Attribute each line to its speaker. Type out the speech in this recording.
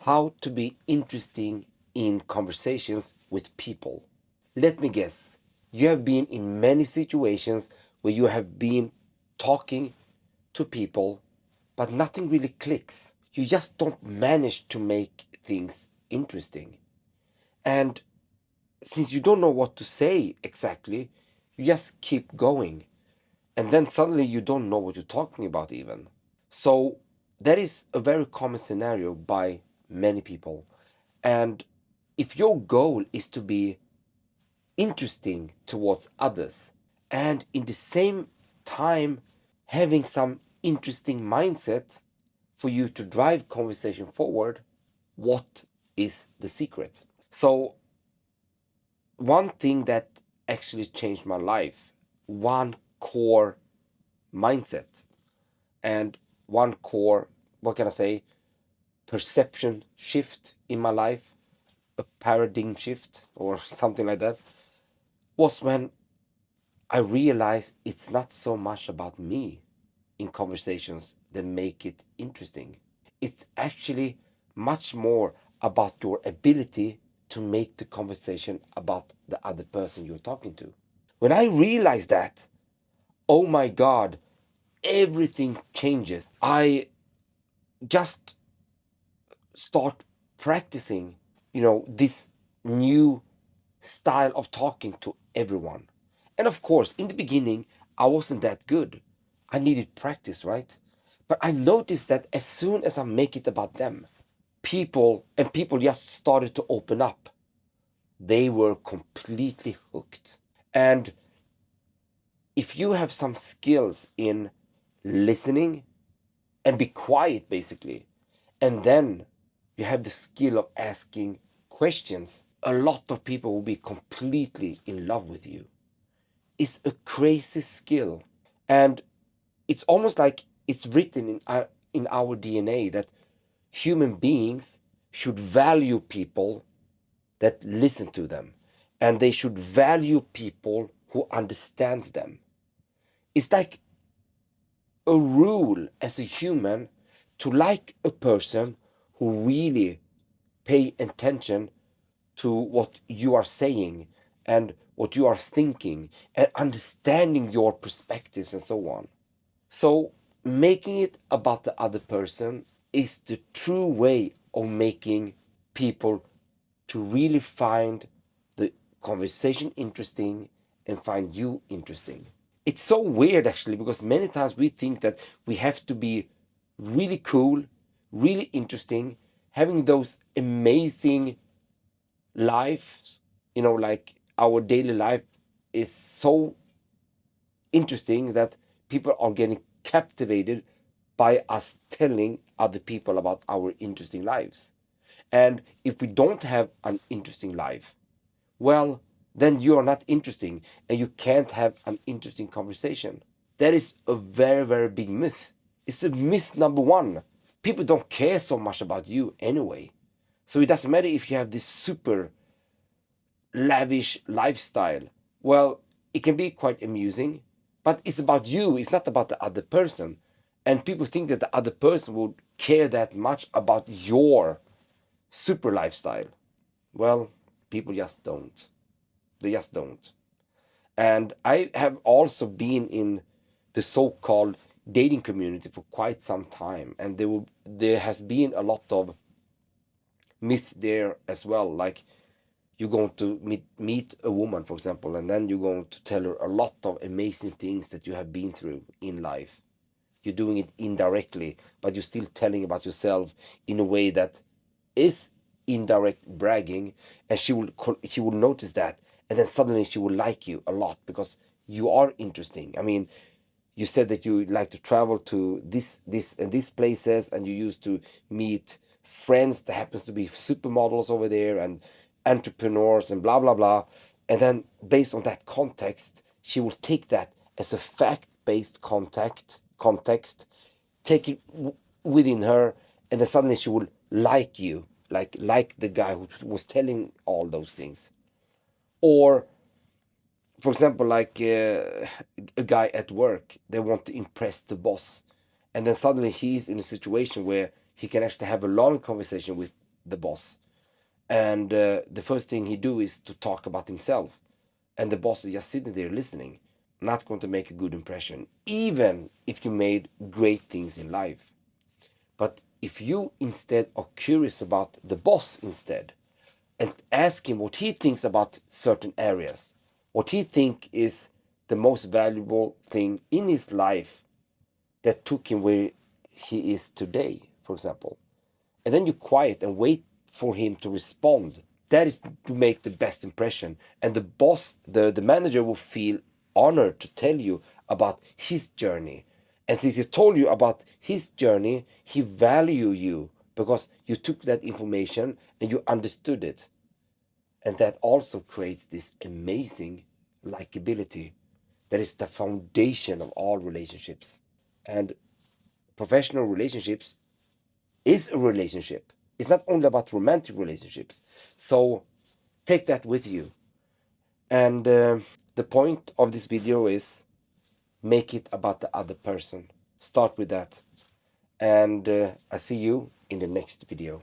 Speaker 1: how to be interesting in conversations with people. Let me guess, you have been in many situations where you have been talking to people, but nothing really clicks. You just don't manage to make things interesting. And since you don't know what to say exactly, you just keep going. And then suddenly you don't know what you're talking about even. So that is a very common scenario by many people. And if your goal is to be interesting towards others and in the same time having some interesting mindset for you to drive conversation forward, what is the secret? So one thing that actually changed my life, one core mindset and one core, what can I say, perception shift in my life, a paradigm shift or something like that, was when I realized it's not so much about me in conversations that make it interesting. It's actually much more about your ability to make the conversation about the other person you're talking to. When I realized that, oh my God, everything changes. I just start practicing, this new style of talking to everyone. And of course, in the beginning, I wasn't that good. I needed practice, right? But I noticed that as soon as I make it about them, people just started to open up. They were completely hooked. And if you have some skills in listening and be quiet, basically, and then you have the skill of asking questions, a lot of people will be completely in love with you. It's a crazy skill. And it's almost like it's written in our DNA that human beings should value people that listen to them, and they should value people who understands them. It's like a rule as a human to like a person who really pay attention to what you are saying and what you are thinking and understanding your perspectives and so on. So making it about the other person is the true way of making people to really find the conversation interesting and find you interesting. It's so weird actually, because many times we think that we have to be really cool, really interesting, having those amazing lives, like our daily life is so interesting that people are getting captivated by us telling other people about our interesting lives. And if we don't have an interesting life, well, then you are not interesting and you can't have an interesting conversation. That is a very, very big myth. It's a myth number one. People don't care so much about you anyway. So it doesn't matter if you have this super lavish lifestyle. Well, it can be quite amusing, but it's about you, it's not about the other person. And people think that the other person would care that much about your super lifestyle. Well, people just don't. They just don't. And I have also been in the so-called dating community for quite some time, and there has been a lot of myth there as well. Like you're going to meet a woman, for example, and then you're going to tell her a lot of amazing things that you have been through in life. You're doing it indirectly, but you're still telling about yourself in a way that is indirect bragging, and she will notice that, and then suddenly she will like you a lot because you are interesting. I mean, you said that you like to travel to this and these places, and you used to meet friends that happens to be supermodels over there and entrepreneurs and blah blah blah. And then based on that context, she will take that as a fact-based context, take it within her, and then suddenly she will like you, like the guy who was telling all those things. Or for example, like a guy at work, they want to impress the boss, and then suddenly he's in a situation where he can actually have a long conversation with the boss. And the first thing he do is to talk about himself. And the boss is just sitting there listening. Not going to make a good impression, even if you made great things in life. But if you instead are curious about the boss instead, and ask him what he thinks about certain areas, what he think is the most valuable thing in his life that took him where he is today, for example. And then you quiet and wait for him to respond. That is to make the best impression. And the boss, the manager will feel honored to tell you about his journey. And since he told you about his journey, he value you because you took that information and you understood it. And that also creates this amazing likability that is the foundation of all relationships. And professional relationships is a relationship. It's not only about romantic relationships. So take that with you. And the point of this video is make it about the other person. Start with that. And I see you in the next video.